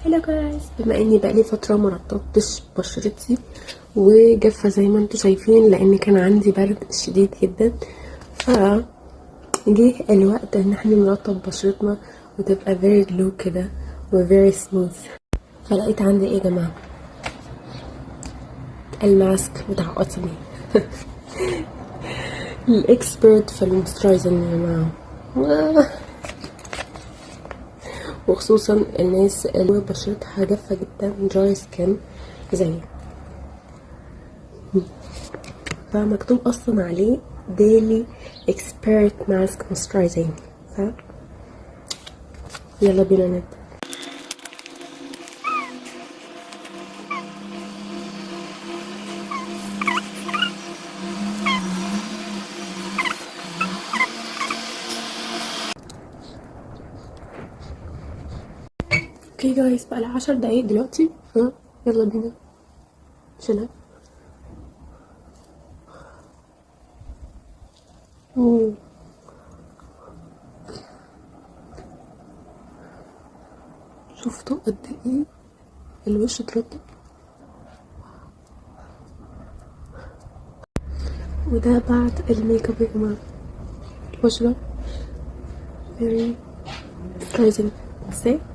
هلو جايز، بما اني بقالي فتره ما رطبتش بشرتي وجافه زي ما انتوا شايفين لان كان عندي برد شديد جدا، ف جه الوقت ان احنا نرطب بشرتنا وتبقى very glow كده و very smooth. فلقيت عندي ايه يا جماعه؟ الماسك بتاع قطني الاكسبرت في الموسترايزنج يا جماعه، وخصوصا الناس اللي بشرتها جافه جدا dry skin زيي. فمكتوب اصلا عليه daily expert mask moisturizing. ف يلا بينا نبدأ. اوكي جايز، بقى لها 10 دقايق دلوقتي، ف يلا بينا شيلها. شفتوا قد ايه الوش اترطب؟ وده بعد الميك اب يا جماعه. البشره very moisturizing. See؟